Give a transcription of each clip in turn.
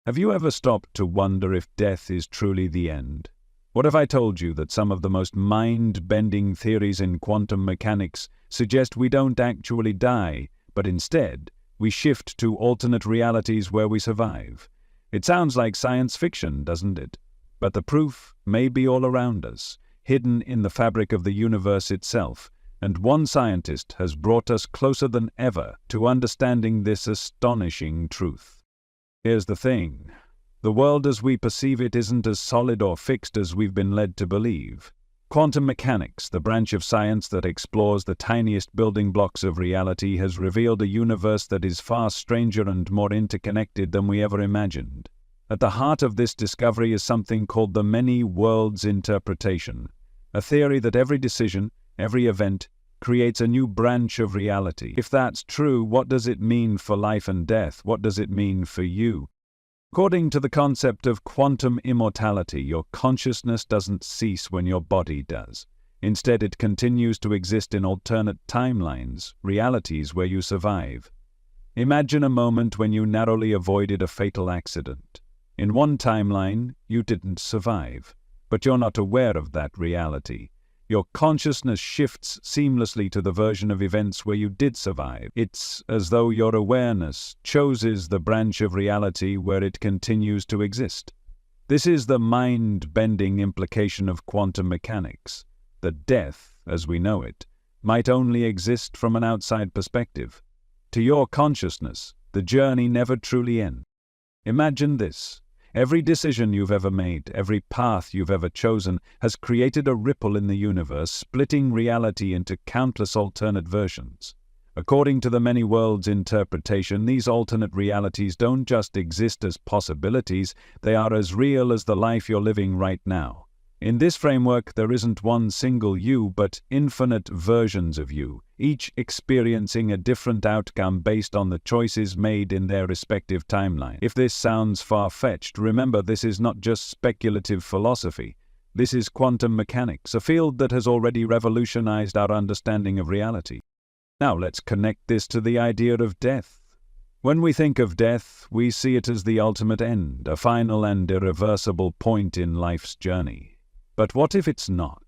Have you ever stopped to wonder if death is truly the end? What if I told you that some of the most mind-bending theories in quantum mechanics suggest we don't actually die, but instead, we shift to alternate realities where we survive? It sounds like science fiction, doesn't it? But the proof may be all around us, hidden in the fabric of the universe itself, and one scientist has brought us closer than ever to understanding this astonishing truth. Here's the thing. The world as we perceive it isn't as solid or fixed as we've been led to believe. Quantum mechanics, the branch of science that explores the tiniest building blocks of reality, has revealed a universe that is far stranger and more interconnected than we ever imagined. At the heart of this discovery is something called the many worlds interpretation, a theory that every decision, every event, creates a new branch of reality. If that's true, what does it mean for life and death? What does it mean for you? According to the concept of quantum immortality, your consciousness doesn't cease when your body does. Instead, it continues to exist in alternate timelines, realities where you survive. Imagine a moment when you narrowly avoided a fatal accident. In one timeline, you didn't survive, but you're not aware of that reality. Your consciousness shifts seamlessly to the version of events where you did survive. It's as though your awareness chooses the branch of reality where it continues to exist. This is the mind-bending implication of quantum mechanics, that death, as we know it, might only exist from an outside perspective. To your consciousness, the journey never truly ends. Imagine this. Every decision you've ever made, every path you've ever chosen, has created a ripple in the universe, splitting reality into countless alternate versions. According to the many worlds interpretation, these alternate realities don't just exist as possibilities, they are as real as the life you're living right now. In this framework, there isn't one single you, but infinite versions of you, each experiencing a different outcome based on the choices made in their respective timeline. If this sounds far-fetched, remember this is not just speculative philosophy. This is quantum mechanics, a field that has already revolutionized our understanding of reality. Now let's connect this to the idea of death. When we think of death, we see it as the ultimate end, a final and irreversible point in life's journey. But what if it's not?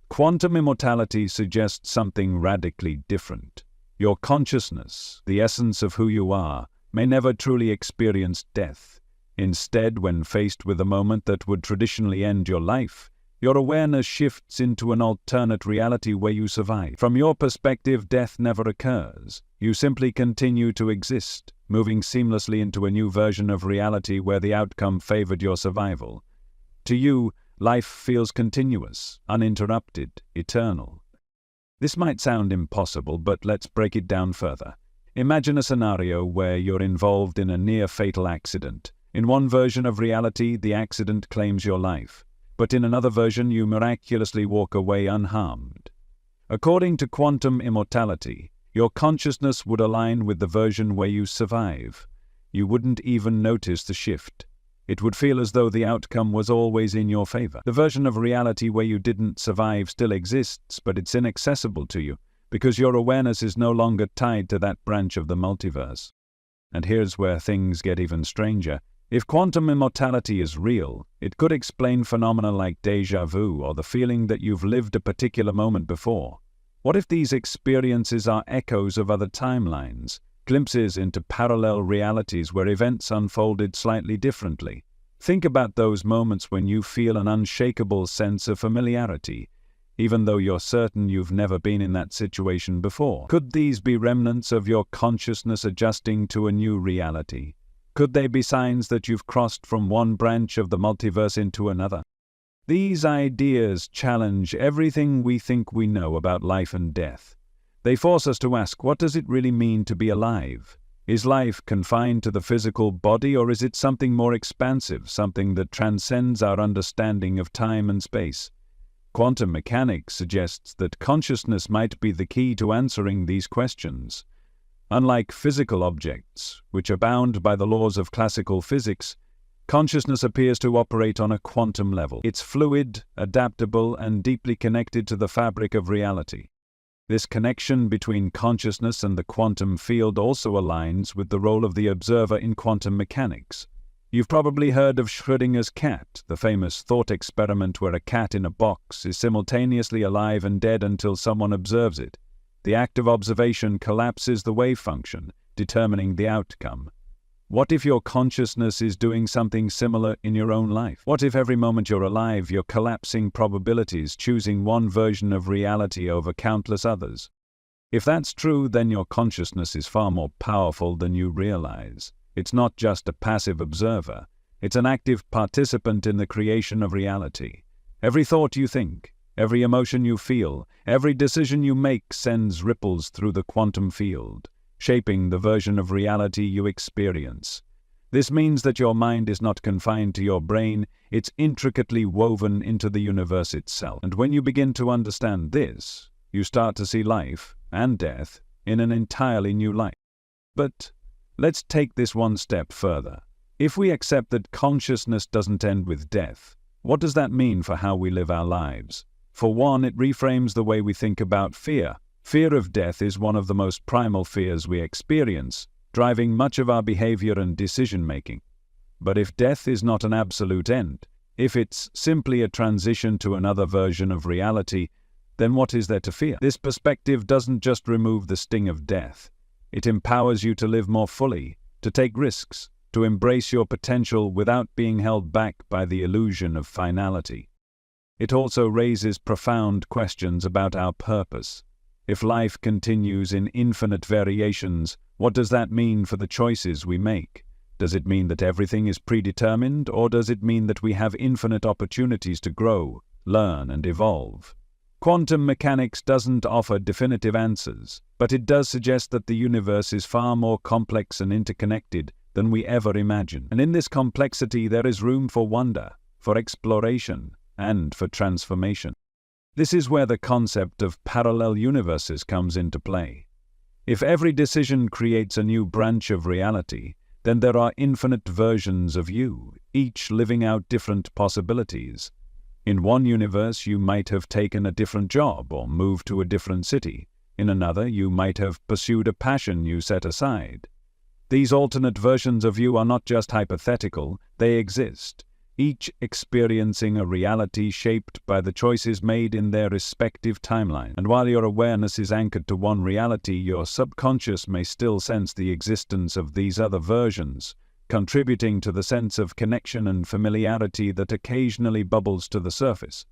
Quantum immortality suggests something radically different. Your consciousness, the essence of who you are, may never truly experience death. Instead, when faced with a moment that would traditionally end your life, your awareness shifts into an alternate reality where you survive. From your perspective, death never occurs. You simply continue to exist, moving seamlessly into a new version of reality where the outcome favored your survival. To you, life feels continuous, uninterrupted, eternal. This might sound impossible, but let's break it down further. Imagine a scenario where you're involved in a near-fatal accident. In one version of reality, the accident claims your life, but in another version, you miraculously walk away unharmed. According to quantum immortality, your consciousness would align with the version where you survive. You wouldn't even notice the shift. It would feel as though the outcome was always in your favor. The version of reality where you didn't survive still exists, but it's inaccessible to you, because your awareness is no longer tied to that branch of the multiverse. And here's where things get even stranger. If quantum immortality is real, it could explain phenomena like déjà vu or the feeling that you've lived a particular moment before. What if these experiences are echoes of other timelines? Glimpses into parallel realities where events unfolded slightly differently? Think about those moments when you feel an unshakable sense of familiarity, even though you're certain you've never been in that situation before. Could these be remnants of your consciousness adjusting to a new reality? Could they be signs that you've crossed from one branch of the multiverse into another? These ideas challenge everything we think we know about life and death. They force us to ask, what does it really mean to be alive? Is life confined to the physical body, or is it something more expansive, something that transcends our understanding of time and space? Quantum mechanics suggests that consciousness might be the key to answering these questions. Unlike physical objects, which are bound by the laws of classical physics, consciousness appears to operate on a quantum level. It's fluid, adaptable, and deeply connected to the fabric of reality. This connection between consciousness and the quantum field also aligns with the role of the observer in quantum mechanics. You've probably heard of Schrödinger's cat, the famous thought experiment where a cat in a box is simultaneously alive and dead until someone observes it. The act of observation collapses the wave function, determining the outcome. What if your consciousness is doing something similar in your own life? What if every moment you're alive, you're collapsing probabilities, choosing one version of reality over countless others? If that's true, then your consciousness is far more powerful than you realize. It's not just a passive observer. It's an active participant in the creation of reality. Every thought you think, every emotion you feel, every decision you make sends ripples through the quantum field, shaping the version of reality you experience. This means that your mind is not confined to your brain, it's intricately woven into the universe itself. And when you begin to understand this, you start to see life and death in an entirely new light. But let's take this one step further. If we accept that consciousness doesn't end with death, what does that mean for how we live our lives? For one, it reframes the way we think about fear. Fear of death is one of the most primal fears we experience, driving much of our behavior and decision-making. But if death is not an absolute end, if it's simply a transition to another version of reality, then what is there to fear? This perspective doesn't just remove the sting of death. It empowers you to live more fully, to take risks, to embrace your potential without being held back by the illusion of finality. It also raises profound questions about our purpose. If life continues in infinite variations, what does that mean for the choices we make? Does it mean that everything is predetermined, or does it mean that we have infinite opportunities to grow, learn, and evolve? Quantum mechanics doesn't offer definitive answers, but it does suggest that the universe is far more complex and interconnected than we ever imagined. And in this complexity there is room for wonder, for exploration, and for transformation. This is where the concept of parallel universes comes into play. If every decision creates a new branch of reality, then there are infinite versions of you, each living out different possibilities. In one universe, you might have taken a different job or moved to a different city. In another, you might have pursued a passion you set aside. These alternate versions of you are not just hypothetical, they exist, each experiencing a reality shaped by the choices made in their respective timeline. And while your awareness is anchored to one reality, your subconscious may still sense the existence of these other versions, contributing to the sense of connection and familiarity that occasionally bubbles to the surface.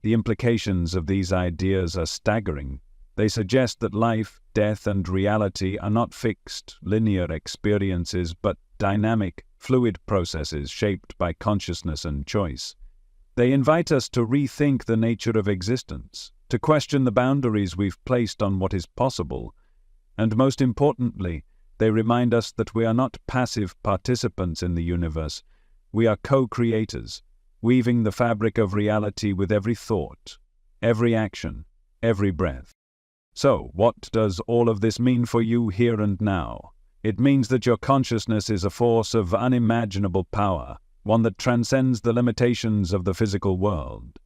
The implications of these ideas are staggering. They suggest that life, death, and reality are not fixed, linear experiences, but dynamic, fluid processes shaped by consciousness and choice. They invite us to rethink the nature of existence, to question the boundaries we've placed on what is possible, and most importantly, they remind us that we are not passive participants in the universe. We are co-creators, weaving the fabric of reality with every thought, every action, every breath. So, what does all of this mean for you here and now? It means that your consciousness is a force of unimaginable power, one that transcends the limitations of the physical world.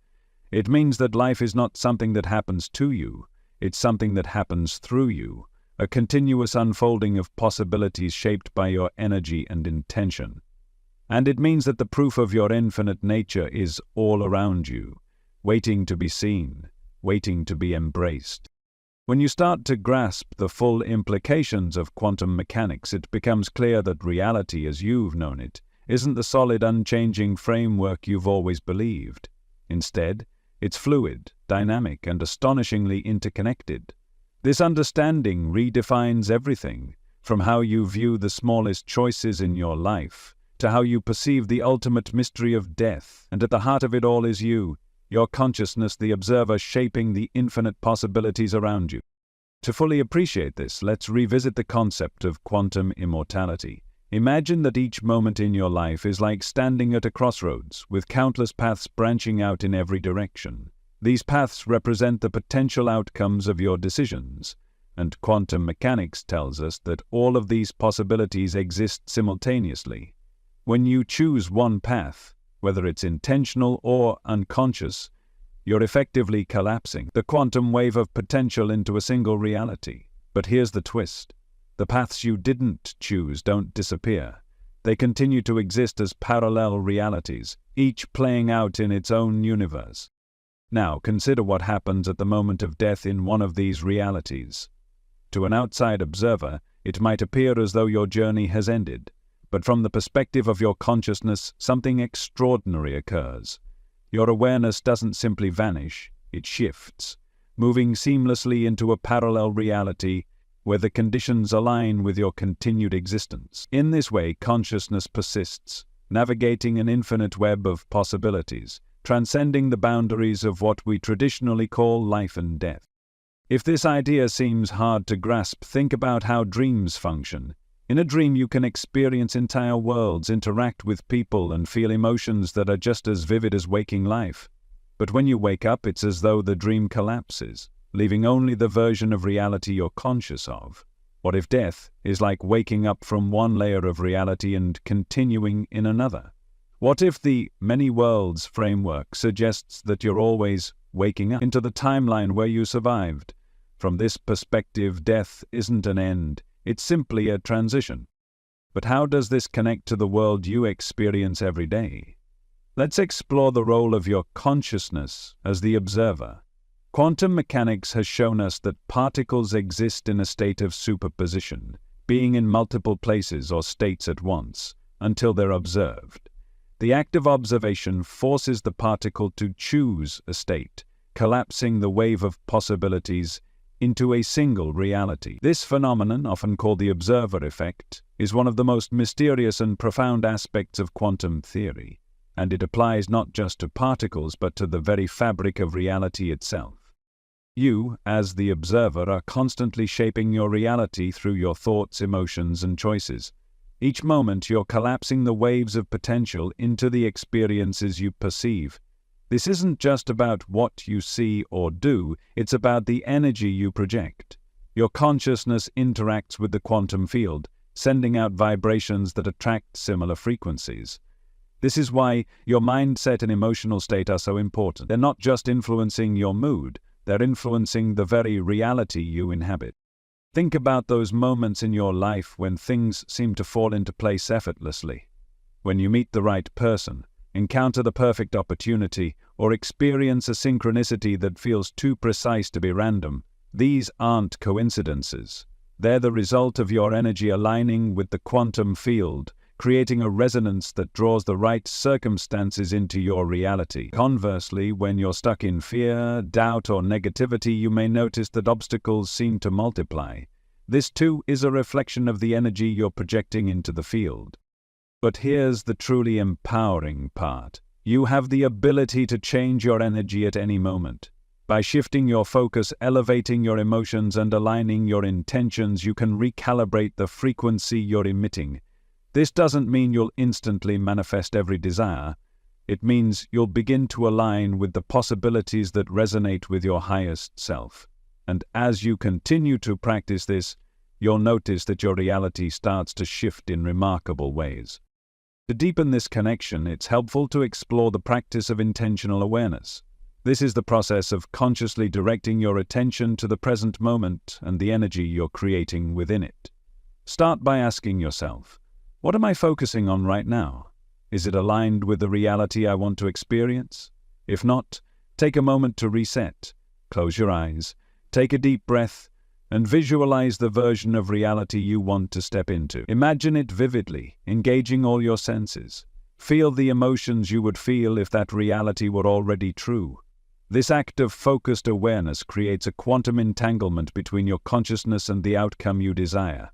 It means that life is not something that happens to you, it's something that happens through you, a continuous unfolding of possibilities shaped by your energy and intention. And it means that the proof of your infinite nature is all around you, waiting to be seen, waiting to be embraced. When you start to grasp the full implications of quantum mechanics, it becomes clear that reality as you've known it isn't the solid, unchanging framework you've always believed. Instead, it's fluid, dynamic, and astonishingly interconnected. This understanding redefines everything, from how you view the smallest choices in your life, to how you perceive the ultimate mystery of death. And at the heart of it all is you, your consciousness, the observer shaping the infinite possibilities around you. To fully appreciate this, let's revisit the concept of quantum immortality. Imagine that each moment in your life is like standing at a crossroads, with countless paths branching out in every direction. These paths represent the potential outcomes of your decisions, and quantum mechanics tells us that all of these possibilities exist simultaneously. When you choose one path, whether it's intentional or unconscious, you're effectively collapsing the quantum wave of potential into a single reality. But here's the twist. The paths you didn't choose don't disappear. They continue to exist as parallel realities, each playing out in its own universe. Now, consider what happens at the moment of death in one of these realities. To an outside observer, it might appear as though your journey has ended, but from the perspective of your consciousness, something extraordinary occurs. Your awareness doesn't simply vanish, it shifts, moving seamlessly into a parallel reality where the conditions align with your continued existence. In this way, consciousness persists, navigating an infinite web of possibilities, transcending the boundaries of what we traditionally call life and death. If this idea seems hard to grasp, think about how dreams function. In a dream, you can experience entire worlds, interact with people, and feel emotions that are just as vivid as waking life. But when you wake up, it's as though the dream collapses, leaving only the version of reality you're conscious of. What if death is like waking up from one layer of reality and continuing in another? What if the many worlds framework suggests that you're always waking up into the timeline where you survived? From this perspective, death isn't an end, it's simply a transition. But how does this connect to the world you experience every day? Let's explore the role of your consciousness as the observer. Quantum mechanics has shown us that particles exist in a state of superposition, being in multiple places or states at once, until they're observed. The act of observation forces the particle to choose a state, collapsing the wave of possibilities into a single reality. This phenomenon, often called the observer effect, is one of the most mysterious and profound aspects of quantum theory, and it applies not just to particles but to the very fabric of reality itself. You, as the observer, are constantly shaping your reality through your thoughts, emotions, and choices. Each moment, you're collapsing the waves of potential into the experiences you perceive. This isn't just about what you see or do, it's about the energy you project. Your consciousness interacts with the quantum field, sending out vibrations that attract similar frequencies. This is why your mindset and emotional state are so important. They're not just influencing your mood, they're influencing the very reality you inhabit. Think about those moments in your life when things seem to fall into place effortlessly. When you meet the right person, encounter the perfect opportunity, or experience a synchronicity that feels too precise to be random. These aren't coincidences. They're the result of your energy aligning with the quantum field, creating a resonance that draws the right circumstances into your reality. Conversely, when you're stuck in fear, doubt, or negativity, you may notice that obstacles seem to multiply. This too is a reflection of the energy you're projecting into the field. But here's the truly empowering part. You have the ability to change your energy at any moment. By shifting your focus, elevating your emotions, and aligning your intentions, you can recalibrate the frequency you're emitting. This doesn't mean you'll instantly manifest every desire. It means you'll begin to align with the possibilities that resonate with your highest self. And as you continue to practice this, you'll notice that your reality starts to shift in remarkable ways. To deepen this connection, it's helpful to explore the practice of intentional awareness. This is the process of consciously directing your attention to the present moment and the energy you're creating within it. Start by asking yourself, what am I focusing on right now? Is it aligned with the reality I want to experience? If not, take a moment to reset. Close your eyes, take a deep breath, and visualize the version of reality you want to step into. Imagine it vividly, engaging all your senses. Feel the emotions you would feel if that reality were already true. This act of focused awareness creates a quantum entanglement between your consciousness and the outcome you desire.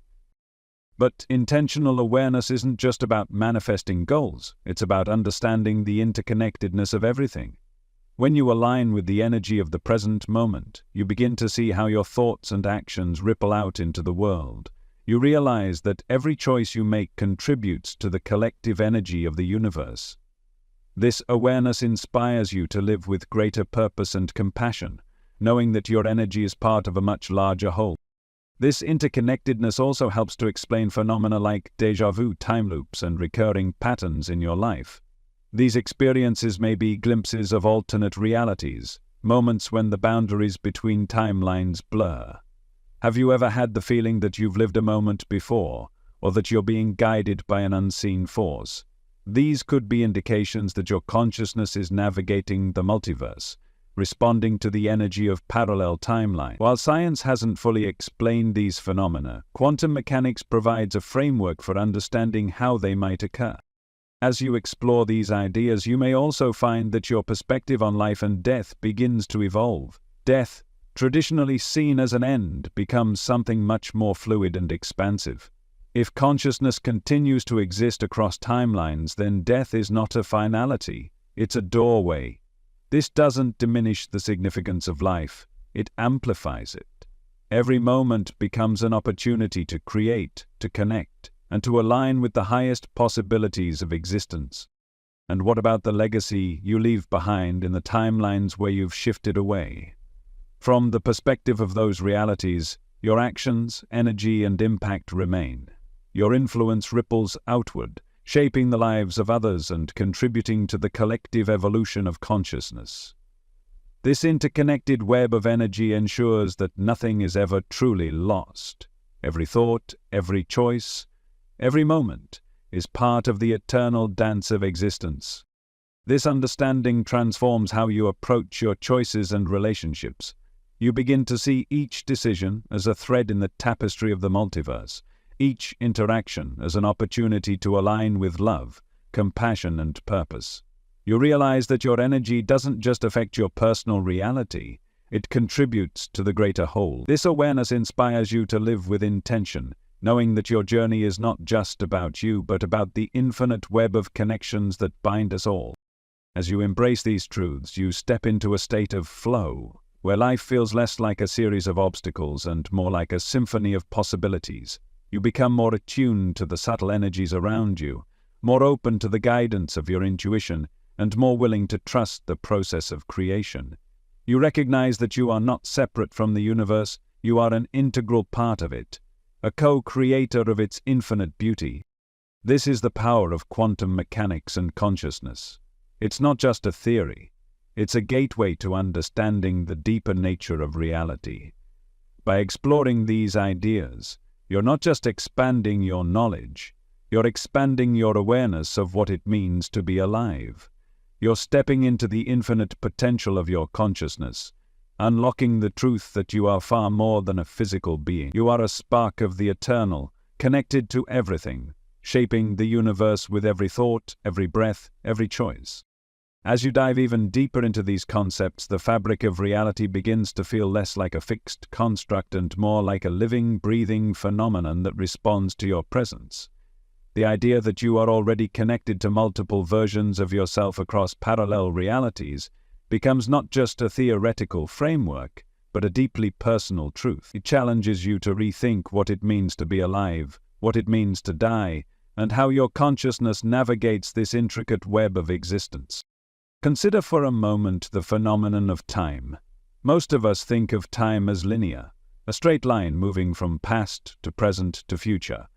But intentional awareness isn't just about manifesting goals, it's about understanding the interconnectedness of everything. When you align with the energy of the present moment, you begin to see how your thoughts and actions ripple out into the world. You realize that every choice you make contributes to the collective energy of the universe. This awareness inspires you to live with greater purpose and compassion, knowing that your energy is part of a much larger whole. This interconnectedness also helps to explain phenomena like déjà vu, time loops, and recurring patterns in your life. These experiences may be glimpses of alternate realities, moments when the boundaries between timelines blur. Have you ever had the feeling that you've lived a moment before, or that you're being guided by an unseen force. These could be indications that your consciousness is navigating the multiverse, responding to the energy of parallel timelines. While science hasn't fully explained these phenomena, quantum mechanics provides a framework for understanding how they might occur. As you explore these ideas, you may also find that your perspective on life and death begins to evolve. Death, traditionally seen as an end, becomes something much more fluid and expansive. If consciousness continues to exist across timelines, then death is not a finality, it's a doorway. This doesn't diminish the significance of life, it amplifies it. Every moment becomes an opportunity to create, to connect, and to align with the highest possibilities of existence. And what about the legacy you leave behind in the timelines where you've shifted away? From the perspective of those realities, your actions, energy, and impact remain. Your influence ripples outward, shaping the lives of others and contributing to the collective evolution of consciousness. This interconnected web of energy ensures that nothing is ever truly lost. Every thought, every choice, every moment is part of the eternal dance of existence. This understanding transforms how you approach your choices and relationships. You begin to see each decision as a thread in the tapestry of the multiverse, each interaction as an opportunity to align with love, compassion, and purpose. You realize that your energy doesn't just affect your personal reality, it contributes to the greater whole. This awareness inspires you to live with intention, knowing that your journey is not just about you, but about the infinite web of connections that bind us all. As you embrace these truths, you step into a state of flow, where life feels less like a series of obstacles and more like a symphony of possibilities. You become more attuned to the subtle energies around you, more open to the guidance of your intuition, and more willing to trust the process of creation. You recognize that you are not separate from the universe, you are an integral part of it, a co-creator of its infinite beauty. This is the power of quantum mechanics and consciousness. It's not just a theory, it's a gateway to understanding the deeper nature of reality. By exploring these ideas, you're not just expanding your knowledge, you're expanding your awareness of what it means to be alive. You're stepping into the infinite potential of your consciousness, unlocking the truth that you are far more than a physical being. You are a spark of the eternal, connected to everything, shaping the universe with every thought, every breath, every choice. As you dive even deeper into these concepts, the fabric of reality begins to feel less like a fixed construct and more like a living, breathing phenomenon that responds to your presence. The idea that you are already connected to multiple versions of yourself across parallel realities becomes not just a theoretical framework, but a deeply personal truth. It challenges you to rethink what it means to be alive, what it means to die, and how your consciousness navigates this intricate web of existence. Consider for a moment the phenomenon of time. Most of us think of time as linear, a straight line moving from past to present to future.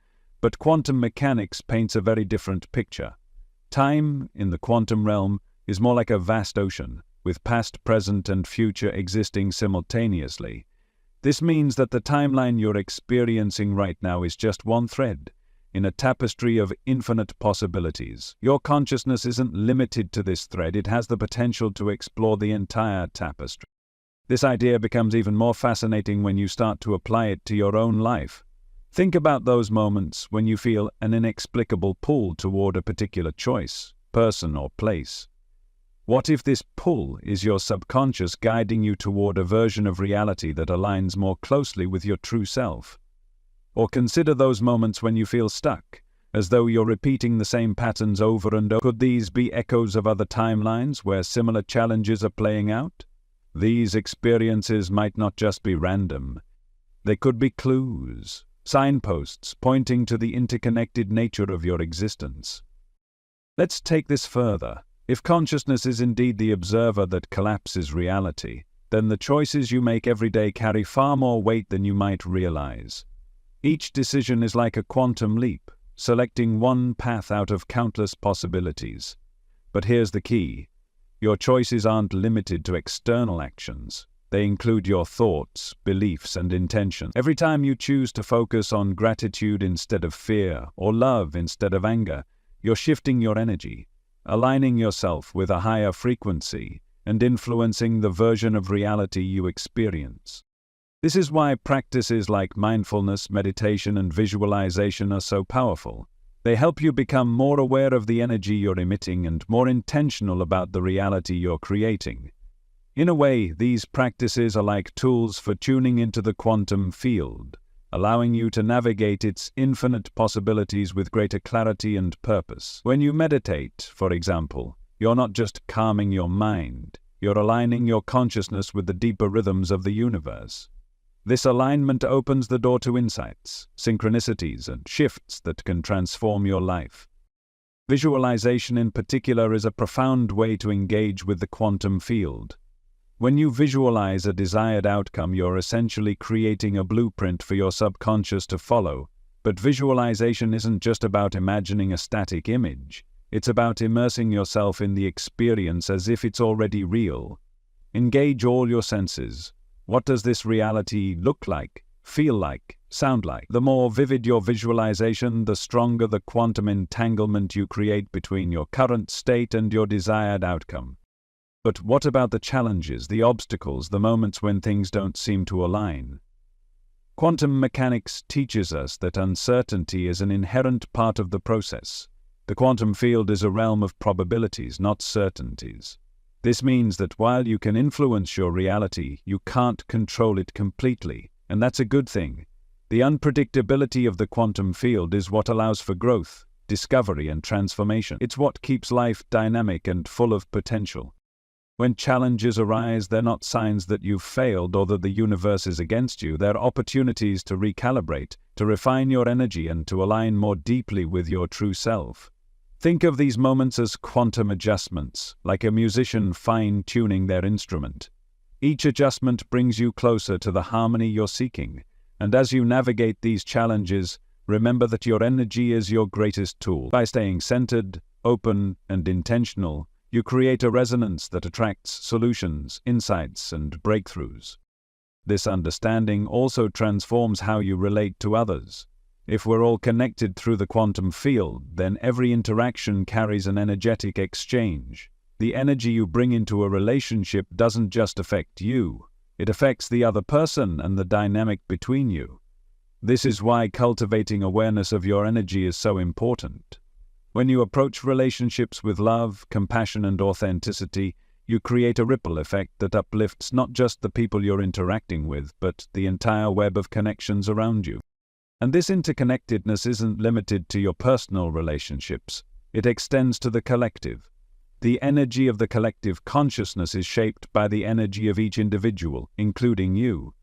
But quantum mechanics paints a very different picture. Time, in the quantum realm, is more like a vast ocean, with past, present, and future existing simultaneously. This means that the timeline you're experiencing right now is just one thread in a tapestry of infinite possibilities. Your consciousness isn't limited to this thread, it has the potential to explore the entire tapestry. This idea becomes even more fascinating when you start to apply it to your own life. Think about those moments when you feel an inexplicable pull toward a particular choice, person, or place. What if this pull is your subconscious guiding you toward a version of reality that aligns more closely with your true self? Or consider those moments when you feel stuck, as though you're repeating the same patterns over and over. Could these be echoes of other timelines where similar challenges are playing out? These experiences might not just be random. They could be clues, signposts pointing to the interconnected nature of your existence. Let's take this further. If consciousness is indeed the observer that collapses reality, then the choices you make every day carry far more weight than you might realize. Each decision is like a quantum leap, selecting one path out of countless possibilities. But here's the key. Your choices aren't limited to external actions. They include your thoughts, beliefs, and intention. Every time you choose to focus on gratitude instead of fear, or love instead of anger, you're shifting your energy, aligning yourself with a higher frequency, and influencing the version of reality you experience. This is why practices like mindfulness, meditation, and visualization are so powerful. They help you become more aware of the energy you're emitting and more intentional about the reality you're creating. In a way, these practices are like tools for tuning into the quantum field, allowing you to navigate its infinite possibilities with greater clarity and purpose. When you meditate, for example, you're not just calming your mind, you're aligning your consciousness with the deeper rhythms of the universe. This alignment opens the door to insights, synchronicities, and shifts that can transform your life. Visualization in particular is a profound way to engage with the quantum field. When you visualize a desired outcome, you're essentially creating a blueprint for your subconscious to follow. But visualization isn't just about imagining a static image. It's about immersing yourself in the experience as if it's already real. Engage all your senses. What does this reality look like, feel like, sound like? The more vivid your visualization, the stronger the quantum entanglement you create between your current state and your desired outcome. But what about the challenges, the obstacles, the moments when things don't seem to align? Quantum mechanics teaches us that uncertainty is an inherent part of the process. The quantum field is a realm of probabilities, not certainties. This means that while you can influence your reality, you can't control it completely, and that's a good thing. The unpredictability of the quantum field is what allows for growth, discovery, and transformation. It's what keeps life dynamic and full of potential. When challenges arise, they're not signs that you've failed or that the universe is against you. They're opportunities to recalibrate, to refine your energy, and to align more deeply with your true self. Think of these moments as quantum adjustments, like a musician fine-tuning their instrument. Each adjustment brings you closer to the harmony you're seeking. And as you navigate these challenges, remember that your energy is your greatest tool. By staying centered, open, and intentional, you create a resonance that attracts solutions, insights, and breakthroughs. This understanding also transforms how you relate to others. If we're all connected through the quantum field, then every interaction carries an energetic exchange. The energy you bring into a relationship doesn't just affect you, it affects the other person and the dynamic between you. This is why cultivating awareness of your energy is so important. When you approach relationships with love, compassion, and authenticity, you create a ripple effect that uplifts not just the people you're interacting with, but the entire web of connections around you. And this interconnectedness isn't limited to your personal relationships. It extends to the collective. The energy of the collective consciousness is shaped by the energy of each individual, including you.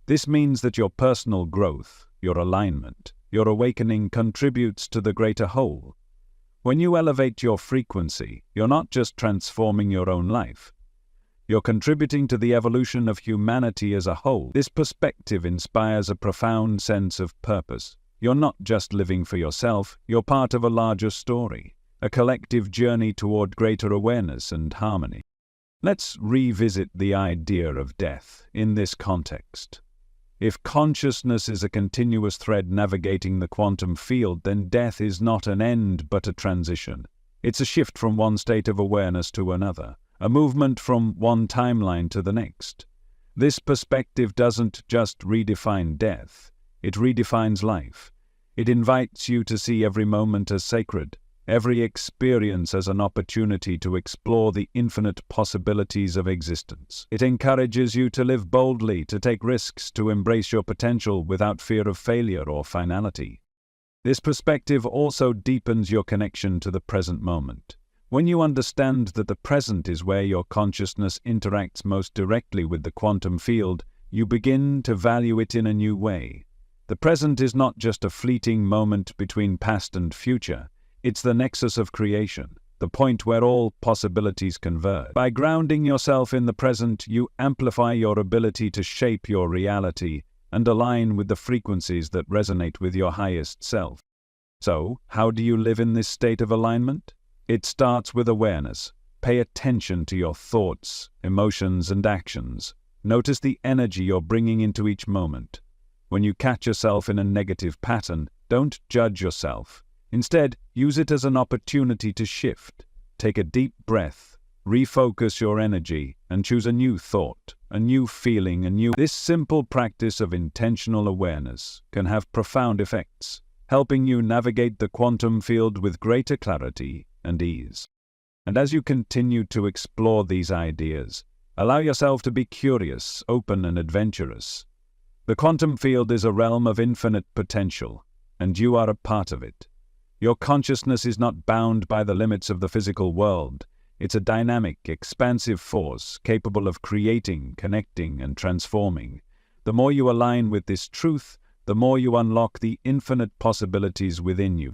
This means that your personal growth, your alignment, your awakening contributes to the greater whole. When you elevate your frequency, you're not just transforming your own life. You're contributing to the evolution of humanity as a whole. This perspective inspires a profound sense of purpose. You're not just living for yourself, you're part of a larger story, a collective journey toward greater awareness and harmony. Let's revisit the idea of death in this context. If consciousness is a continuous thread navigating the quantum field, then death is not an end but a transition. It's a shift from one state of awareness to another, a movement from one timeline to the next. This perspective doesn't just redefine death, it redefines life. It invites you to see every moment as sacred, every experience as an opportunity to explore the infinite possibilities of existence. It encourages you to live boldly, to take risks, to embrace your potential without fear of failure or finality. This perspective also deepens your connection to the present moment. When you understand that the present is where your consciousness interacts most directly with the quantum field, you begin to value it in a new way. The present is not just a fleeting moment between past and future. It's the nexus of creation, the point where all possibilities converge. By grounding yourself in the present, you amplify your ability to shape your reality and align with the frequencies that resonate with your highest self. So, how do you live in this state of alignment? It starts with awareness. Pay attention to your thoughts, emotions, and actions. Notice the energy you're bringing into each moment. When you catch yourself in a negative pattern, don't judge yourself. Instead, use it as an opportunity to shift. Take a deep breath, refocus your energy, and choose a new thought, a new feeling, This simple practice of intentional awareness can have profound effects, helping you navigate the quantum field with greater clarity and ease. And as you continue to explore these ideas, allow yourself to be curious, open, and adventurous. The quantum field is a realm of infinite potential, and you are a part of it. Your consciousness is not bound by the limits of the physical world. It's a dynamic, expansive force capable of creating, connecting, and transforming. The more you align with this truth, the more you unlock the infinite possibilities within you.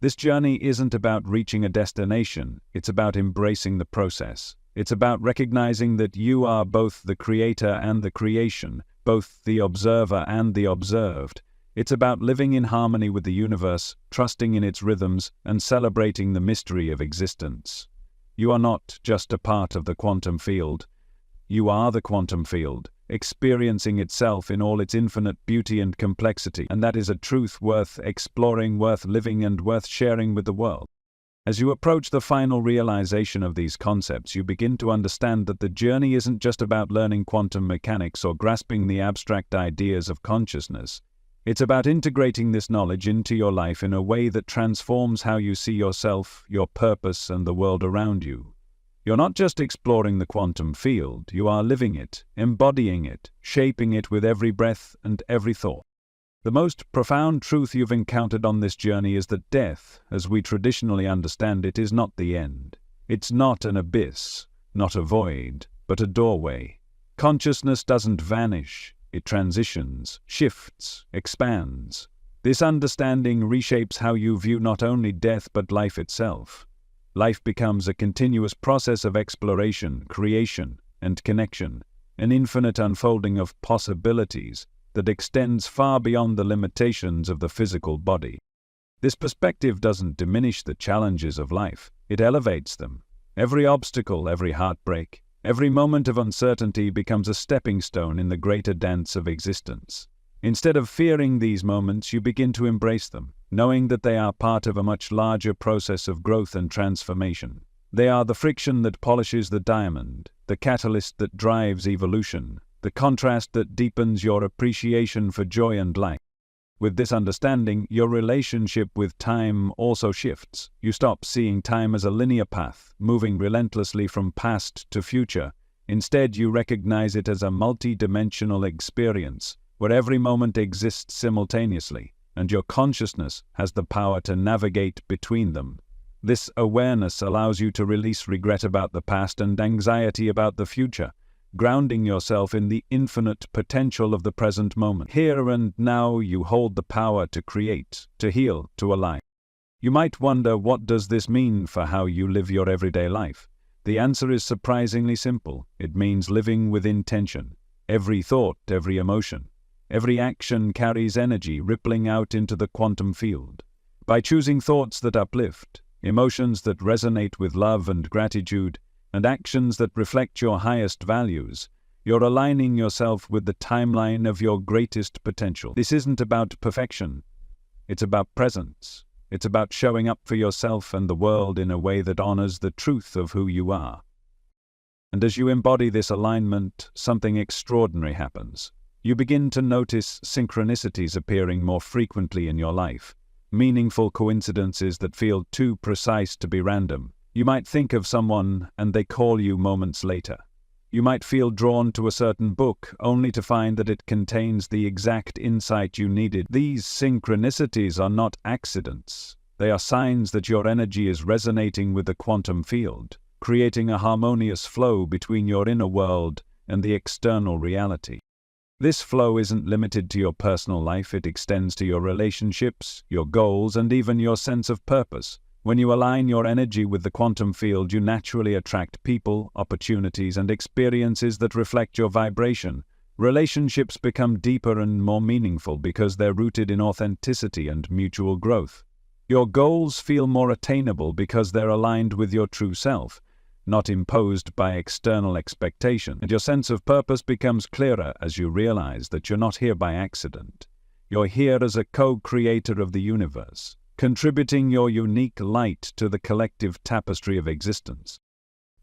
This journey isn't about reaching a destination, it's about embracing the process. It's about recognizing that you are both the creator and the creation, both the observer and the observed. It's about living in harmony with the universe, trusting in its rhythms, and celebrating the mystery of existence. You are not just a part of the quantum field. You are the quantum field, experiencing itself in all its infinite beauty and complexity, and that is a truth worth exploring, worth living, and worth sharing with the world. As you approach the final realization of these concepts, you begin to understand that the journey isn't just about learning quantum mechanics or grasping the abstract ideas of consciousness. It's about integrating this knowledge into your life in a way that transforms how you see yourself, your purpose, and the world around you. You're not just exploring the quantum field, you are living it, embodying it, shaping it with every breath and every thought. The most profound truth you've encountered on this journey is that death, as we traditionally understand it, is not the end. It's not an abyss, not a void, but a doorway. Consciousness doesn't vanish, it transitions, shifts, expands. This understanding reshapes how you view not only death but life itself. Life becomes a continuous process of exploration, creation, and connection, an infinite unfolding of possibilities that extends far beyond the limitations of the physical body. This perspective doesn't diminish the challenges of life, it elevates them. Every obstacle, every heartbreak, every moment of uncertainty becomes a stepping stone in the greater dance of existence. Instead of fearing these moments, you begin to embrace them, knowing that they are part of a much larger process of growth and transformation. They are the friction that polishes the diamond, the catalyst that drives evolution, the contrast that deepens your appreciation for joy and life. With this understanding, your relationship with time also shifts. You stop seeing time as a linear path, moving relentlessly from past to future. Instead, you recognize it as a multi-dimensional experience, where every moment exists simultaneously, and your consciousness has the power to navigate between them. This awareness allows you to release regret about the past and anxiety about the future, grounding yourself in the infinite potential of the present moment. Here and now, you hold the power to create, to heal, to align. You might wonder, what does this mean for how you live your everyday life? The answer is surprisingly simple. It means living with intention. Every thought, every emotion, every action carries energy rippling out into the quantum field. By choosing thoughts that uplift, emotions that resonate with love and gratitude, and actions that reflect your highest values, you're aligning yourself with the timeline of your greatest potential. This isn't about perfection. It's about presence. It's about showing up for yourself and the world in a way that honors the truth of who you are. And as you embody this alignment, something extraordinary happens. You begin to notice synchronicities appearing more frequently in your life, meaningful coincidences that feel too precise to be random. You might think of someone and they call you moments later. You might feel drawn to a certain book only to find that it contains the exact insight you needed. These synchronicities are not accidents. They are signs that your energy is resonating with the quantum field, creating a harmonious flow between your inner world and the external reality. This flow isn't limited to your personal life, it extends to your relationships, your goals, and even your sense of purpose. When you align your energy with the quantum field, you naturally attract people, opportunities, and experiences that reflect your vibration. Relationships become deeper and more meaningful because they're rooted in authenticity and mutual growth. Your goals feel more attainable because they're aligned with your true self. not imposed by external expectation. And your sense of purpose becomes clearer as you realize that you're not here by accident. You're here as a co-creator of the universe, contributing your unique light to the collective tapestry of existence.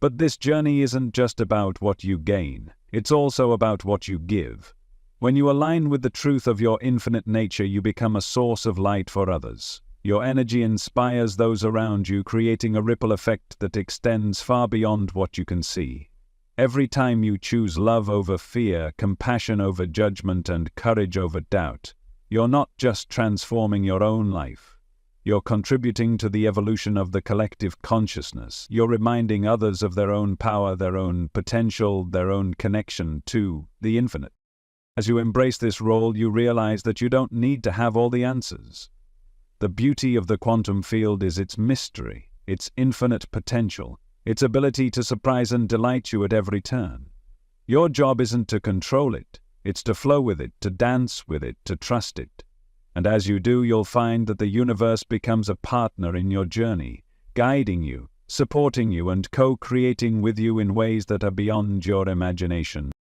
But this journey isn't just about what you gain, it's also about what you give. When you align with the truth of your infinite nature, you become a source of light for others. Your energy inspires those around you, creating a ripple effect that extends far beyond what you can see. Every time you choose love over fear, compassion over judgment, and courage over doubt, you're not just transforming your own life. You're contributing to the evolution of the collective consciousness. You're reminding others of their own power, their own potential, their own connection to the infinite. As you embrace this role, you realize that you don't need to have all the answers. The beauty of the quantum field is its mystery, its infinite potential, its ability to surprise and delight you at every turn. Your job isn't to control it, it's to flow with it, to dance with it, to trust it. And as you do, you'll find that the universe becomes a partner in your journey, guiding you, supporting you, and co-creating with you in ways that are beyond your imagination.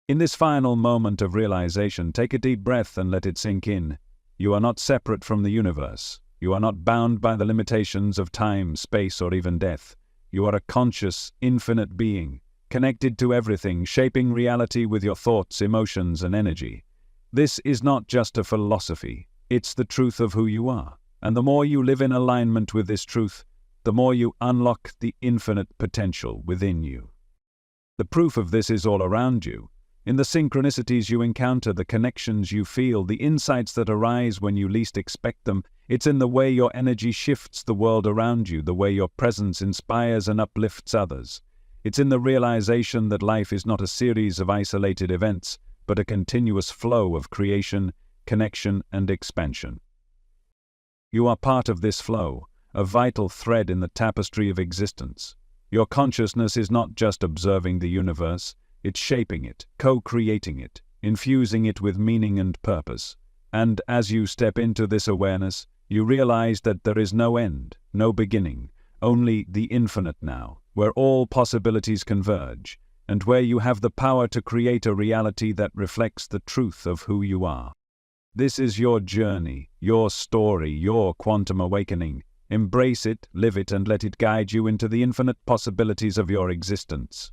In this final moment of realization, take a deep breath and let it sink in. You are not separate from the universe. You are not bound by the limitations of time, space, or even death. You are a conscious, infinite being, connected to everything, shaping reality with your thoughts, emotions, and energy. This is not just a philosophy, it's the truth of who you are. And the more you live in alignment with this truth, the more you unlock the infinite potential within you. The proof of this is all around you. In the synchronicities you encounter, the connections you feel, the insights that arise when you least expect them. It's in the way your energy shifts the world around you, the way your presence inspires and uplifts others. It's in the realization that life is not a series of isolated events, but a continuous flow of creation, connection, and expansion. You are part of this flow, a vital thread in the tapestry of existence. Your consciousness is not just observing the universe, it's shaping it, co-creating it, infusing it with meaning and purpose. And as you step into this awareness, you realize that there is no end, no beginning, only the infinite now, where all possibilities converge, and where you have the power to create a reality that reflects the truth of who you are. This is your journey, your story, your quantum awakening. Embrace it, live it, and let it guide you into the infinite possibilities of your existence.